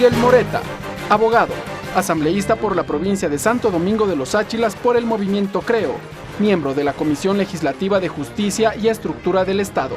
Miguel Moreta, abogado, asambleísta por la provincia de Santo Domingo de los Áchilas por el movimiento Creo, miembro de la Comisión Legislativa de Justicia y Estructura del Estado.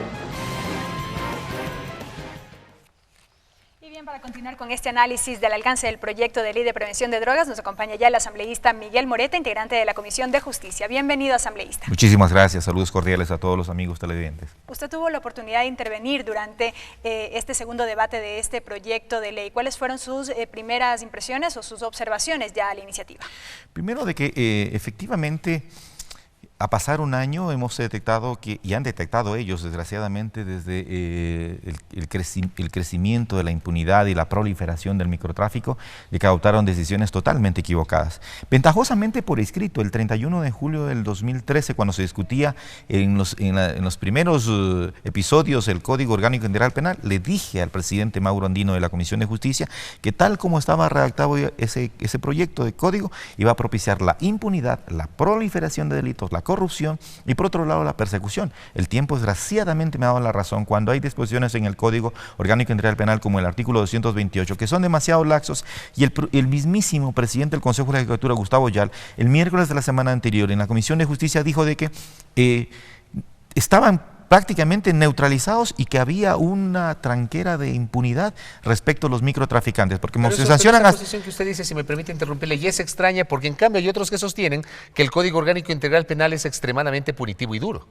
Para continuar con este análisis del alcance del proyecto de ley de prevención de drogas, nos acompaña ya el asambleísta Miguel Moreta, integrante de la Comisión de Justicia. Bienvenido, asambleísta. Muchísimas gracias, saludos cordiales a todos los amigos televidentes. Usted tuvo la oportunidad de intervenir durante este segundo debate de este proyecto de ley. ¿Cuáles fueron sus primeras impresiones o sus observaciones ya a la iniciativa? Primero de que efectivamente, a pasar un año hemos detectado y han detectado ellos, desgraciadamente, desde el crecimiento de la impunidad y la proliferación del microtráfico, de que adoptaron decisiones totalmente equivocadas. Ventajosamente por escrito, el 31 de julio del 2013, cuando se discutía en los primeros episodios del Código Orgánico Integral Penal, le dije al presidente Mauro Andino de la Comisión de Justicia que tal como estaba redactado ese proyecto de código, iba a propiciar la impunidad, la proliferación de delitos, la corrupción y por otro lado la persecución. El tiempo desgraciadamente me ha dado la razón cuando hay disposiciones en el Código Orgánico Integral Penal como el artículo 228 que son demasiado laxos y el mismísimo presidente del Consejo de la Judicatura, Gustavo Yal, el miércoles de la semana anterior en la Comisión de Justicia dijo de que estaban prácticamente neutralizados y que había una tranquera de impunidad respecto a los microtraficantes, porque como se sancionan... Esa posición que usted dice, si me permite interrumpirle, y es extraña porque en cambio hay otros que sostienen que el Código Orgánico Integral Penal es extremadamente punitivo y duro.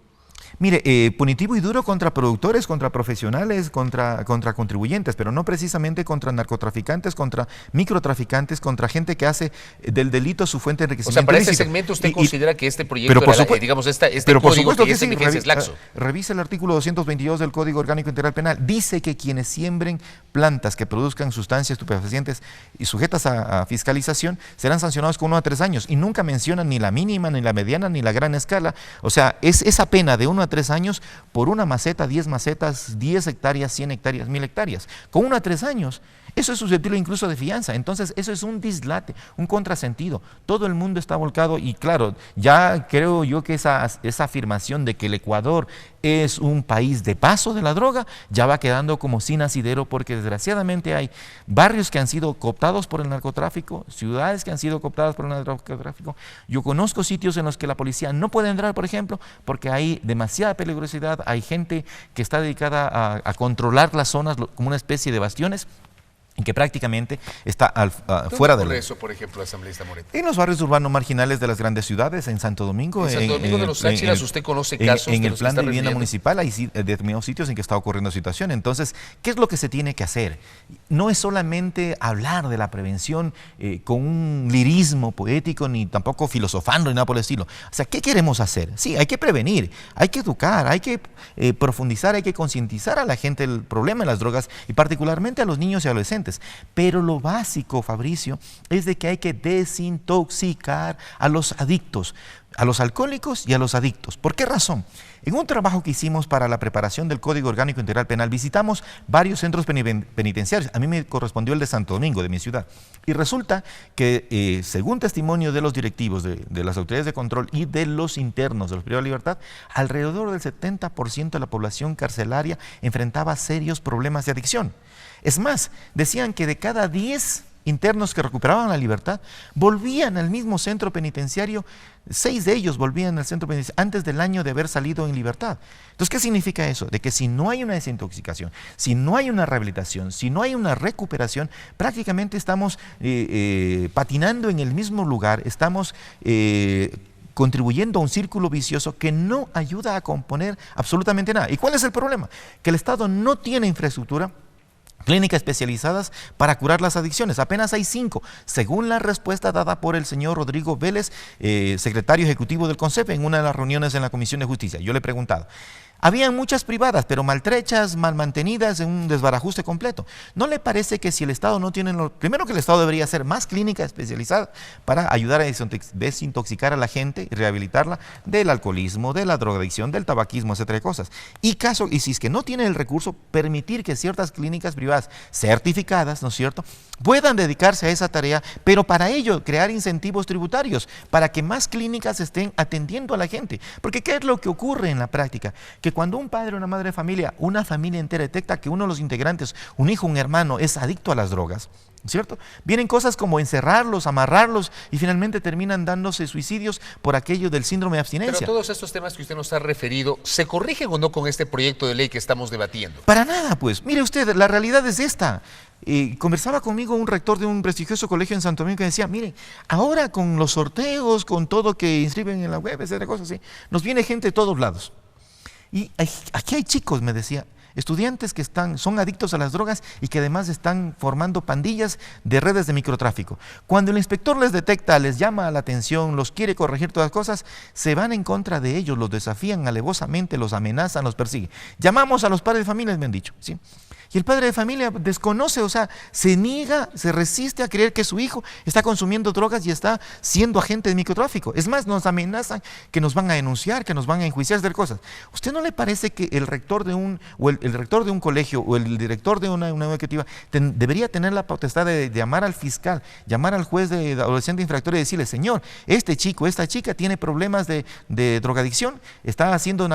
Mire, punitivo y duro contra productores, contra profesionales, contra contribuyentes, pero no precisamente contra narcotraficantes, contra microtraficantes, contra gente que hace del delito su fuente de enriquecimiento. O sea, para ese segmento usted considera que este proyecto, digamos, este código que es vigencia es laxo. Revisa el artículo 222 del Código Orgánico Integral Penal. Dice que quienes siembren plantas que produzcan sustancias estupefacientes y sujetas a fiscalización serán sancionados con 1 a 3 años y nunca mencionan ni la mínima, ni la mediana, ni la gran escala. O sea, es esa pena de 1 a 3 años por una maceta, 10 macetas, 10 hectáreas, 100 hectáreas, 1000 hectáreas. Con 1 a 3 años, eso es susceptible incluso de fianza. Entonces, eso es un dislate, un contrasentido. Todo el mundo está volcado y claro, ya creo yo que esa afirmación de que el Ecuador es un país de paso de la droga, ya va quedando como sin asidero porque desgraciadamente hay barrios que han sido cooptados por el narcotráfico, ciudades que han sido cooptadas por el narcotráfico. Yo conozco sitios en los que la policía no puede entrar, por ejemplo, porque hay demasiada peligrosidad, hay gente que está dedicada a controlar las zonas como una especie de bastiones, y que prácticamente está fuera de eso, por ejemplo, asambleísta Moreta? En los barrios urbanos marginales de las grandes ciudades, en Santo Domingo. En Santo Domingo de los Áchilas, ¿usted conoce casos? En el plan de vivienda municipal hay determinados sitios en que está ocurriendo situación. Entonces, ¿qué es lo que se tiene que hacer? No es solamente hablar de la prevención con un lirismo poético, ni tampoco filosofando, ni nada por el estilo. O sea, ¿qué queremos hacer? Sí, hay que prevenir, hay que educar, hay que profundizar, hay que concientizar a la gente del problema de las drogas y particularmente a los niños y adolescentes. Pero lo básico, Fabricio, es de que hay que desintoxicar a los adictos, a los alcohólicos y a los adictos. ¿Por qué razón? En un trabajo que hicimos para la preparación del Código Orgánico Integral Penal, visitamos varios centros penitenciarios. A mí me correspondió el de Santo Domingo, de mi ciudad. Y resulta que, según testimonio de los directivos, de las autoridades de control y de los internos de los privados de libertad, alrededor del 70% de la población carcelaria enfrentaba serios problemas de adicción. Es más, decían que de cada 10 internos que recuperaban la libertad, volvían al mismo centro penitenciario, 6 de ellos volvían al centro penitenciario antes del año de haber salido en libertad. Entonces, ¿qué significa eso? De que si no hay una desintoxicación, si no hay una rehabilitación, si no hay una recuperación, prácticamente estamos patinando en el mismo lugar, estamos contribuyendo a un círculo vicioso que no ayuda a componer absolutamente nada. ¿Y cuál es el problema? Que el Estado no tiene infraestructura, clínicas especializadas para curar las adicciones. Apenas hay 5, según la respuesta dada por el señor Rodrigo Vélez, secretario ejecutivo del CONCEP, en una de las reuniones en la Comisión de Justicia. Yo le he preguntado. Habían muchas privadas, pero maltrechas, mal mantenidas, en un desbarajuste completo. ¿No le parece que si el Estado no tiene primero que el Estado debería hacer más clínicas especializadas para ayudar a desintoxicar a la gente y rehabilitarla del alcoholismo, de la drogadicción, del tabaquismo, etcétera de cosas? Y si es que no tiene el recurso, permitir que ciertas clínicas privadas certificadas, ¿no es cierto?, puedan dedicarse a esa tarea, pero para ello crear incentivos tributarios para que más clínicas estén atendiendo a la gente. Porque ¿qué es lo que ocurre en la práctica? Que que cuando un padre o una madre de familia, una familia entera detecta que uno de los integrantes, un hijo, un hermano, es adicto a las drogas, ¿cierto? Vienen cosas como encerrarlos, amarrarlos y finalmente terminan dándose suicidios por aquello del síndrome de abstinencia. Pero todos estos temas que usted nos ha referido, ¿se corrigen o no con este proyecto de ley que estamos debatiendo? Para nada, pues. Mire usted, la realidad es esta. Conversaba conmigo un rector de un prestigioso colegio en Santo Domingo que decía, miren, ahora con los sorteos, con todo que inscriben en la web, etcétera, cosas así, nos viene gente de todos lados. Y aquí hay chicos, me decía, estudiantes que son adictos a las drogas y que además están formando pandillas de redes de microtráfico. Cuando el inspector les detecta, les llama la atención, los quiere corregir todas las cosas, se van en contra de ellos, los desafían alevosamente, los amenazan, los persiguen. Llamamos a los padres de familia, me han dicho, ¿sí? Y el padre de familia desconoce, o sea, se niega, se resiste a creer que su hijo está consumiendo drogas y está siendo agente de microtráfico. Es más, nos amenazan que nos van a denunciar, que nos van a enjuiciar de cosas. ¿Usted no le parece que el rector de un colegio o el director de una educativa debería tener la potestad de llamar al fiscal, llamar al juez de adolescente infractor y decirle, señor, este chico, esta chica tiene problemas de drogadicción, está haciendo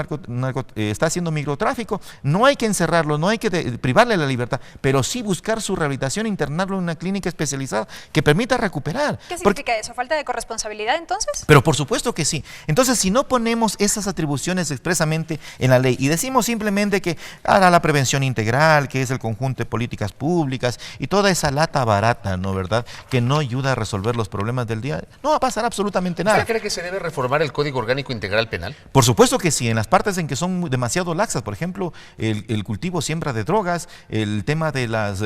microtráfico, no hay que encerrarlo, no hay que privarle la libertad, pero sí buscar su rehabilitación, internarlo en una clínica especializada que permita recuperar. ¿Qué significa eso? ¿Falta de corresponsabilidad entonces? Pero por supuesto que sí. Entonces, si no ponemos esas atribuciones expresamente en la ley y decimos simplemente que hará la prevención integral, que es el conjunto de políticas públicas y toda esa lata barata, ¿no, verdad?, que no ayuda a resolver los problemas del día, no va a pasar absolutamente nada. ¿Usted cree que se debe reformar el Código Orgánico Integral Penal? Por supuesto que sí, en las partes en que son demasiado laxas, por ejemplo, el cultivo, siembra de drogas, el tema de las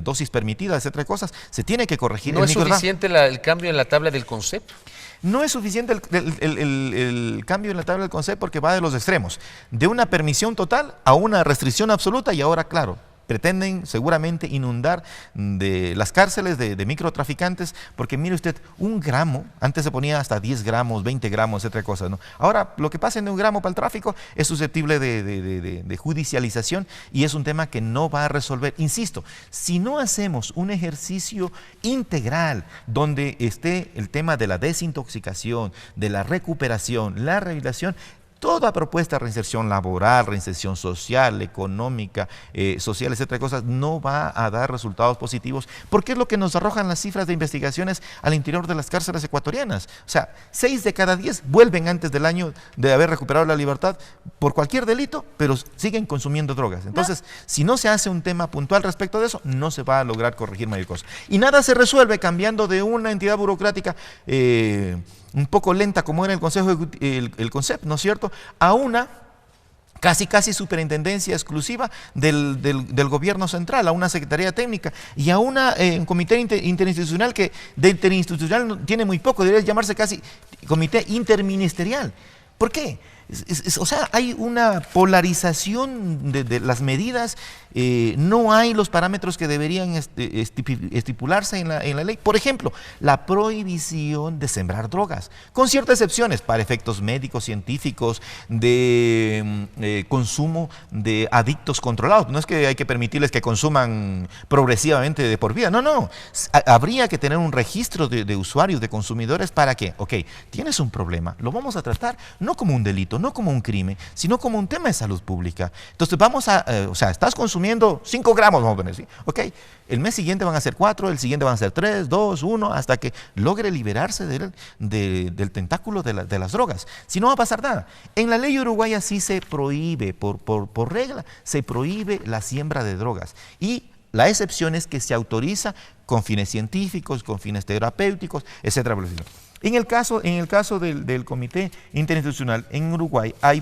dosis permitidas, etcétera, cosas, se tiene que corregir. ¿No es suficiente el cambio en la tabla del concepto? No es suficiente el cambio en la tabla del concepto porque va de los extremos, de una permisión total a una restricción absoluta y ahora, claro, pretenden seguramente inundar de las cárceles de microtraficantes, porque mire usted, 1 gramo, antes se ponía hasta 10 gramos, 20 gramos, etcétera cosas, ¿no? Ahora, lo que pasa en 1 gramo para el tráfico es susceptible de judicialización y es un tema que no va a resolver. Insisto, si no hacemos un ejercicio integral donde esté el tema de la desintoxicación, de la recuperación, la rehabilitación, toda propuesta de reinserción laboral, reinserción social, económica, social, etcétera, cosas, no va a dar resultados positivos, porque es lo que nos arrojan las cifras de investigaciones al interior de las cárceles ecuatorianas. O sea, 6 de cada 10 vuelven antes del año de haber recuperado la libertad por cualquier delito, pero siguen consumiendo drogas. Entonces, si no se hace un tema puntual respecto de eso, no se va a lograr corregir mayor cosa. Y nada se resuelve cambiando de una entidad burocrática un poco lenta como era el CONCEP, ¿no es cierto?, a una casi superintendencia exclusiva del gobierno central, a una secretaría técnica y a un comité interinstitucional que de interinstitucional tiene muy poco, debería llamarse casi comité interministerial. ¿Por qué? O sea, hay una polarización de las medidas, no hay los parámetros que deberían estipularse en la ley. Por ejemplo, la prohibición de sembrar drogas, con ciertas excepciones para efectos médicos, científicos, de consumo de adictos controlados. No es que hay que permitirles que consuman progresivamente de por vida, no. Habría que tener un registro de usuarios, de consumidores, para que, ok, tienes un problema, lo vamos a tratar no como un delito, no como un crimen, sino como un tema de salud pública. Entonces o sea, estás consumiendo 5 gramos, vamos a poner, ¿sí? Ok, el mes siguiente van a ser 4, el siguiente van a ser 3, 2, 1, hasta que logre liberarse del tentáculo de las drogas. Si no va a pasar nada. En la ley uruguaya sí se prohíbe, por regla, se prohíbe la siembra de drogas. Y la excepción es que se autoriza con fines científicos, con fines terapéuticos, etcétera. En el caso del Comité Interinstitucional, en Uruguay hay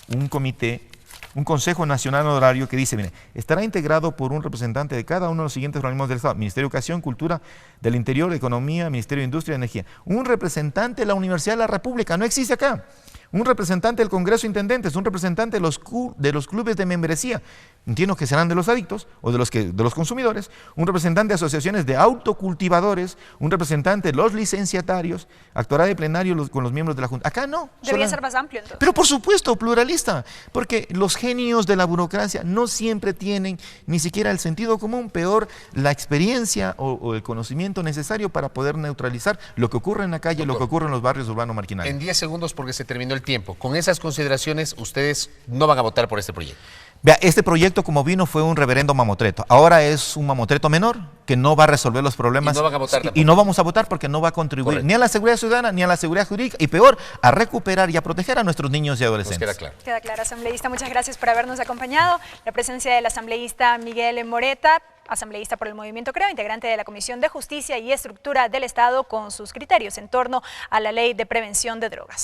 un Consejo Nacional Honorario que dice, mire, estará integrado por un representante de cada uno de los siguientes organismos del Estado: Ministerio de Educación, Cultura, del Interior, Economía, Ministerio de Industria y Energía. Un representante de la Universidad de la República, no existe acá. Un representante del Congreso de Intendentes, un representante de los clubes de membresía, entiendo que serán de los adictos o de los consumidores, un representante de asociaciones de autocultivadores, un representante de los licenciatarios, actuará de plenario con los miembros de la Junta. Acá no. Debería ser más amplio entonces. Pero por supuesto, pluralista, porque los genios de la burocracia no siempre tienen ni siquiera el sentido común, peor la experiencia o el conocimiento necesario para poder neutralizar lo que ocurre en la calle, lo que ocurre en los barrios urbanos marginales. En 10 segundos, porque se terminó el tiempo. Con esas consideraciones, ustedes no van a votar por este proyecto. Vea, este proyecto como vino fue un reverendo mamotreto. Ahora es un mamotreto menor que no va a resolver los problemas. Y no van a votar tampoco. Y no vamos a votar porque no va a contribuir ni a la seguridad ciudadana, ni a la seguridad jurídica, y peor, a recuperar y a proteger a nuestros niños y adolescentes. Nos queda claro. Queda claro, asambleísta. Muchas gracias por habernos acompañado. La presencia del asambleísta Miguel Moreta, asambleísta por el Movimiento Creo, integrante de la Comisión de Justicia y Estructura del Estado, con sus criterios en torno a la Ley de Prevención de Drogas.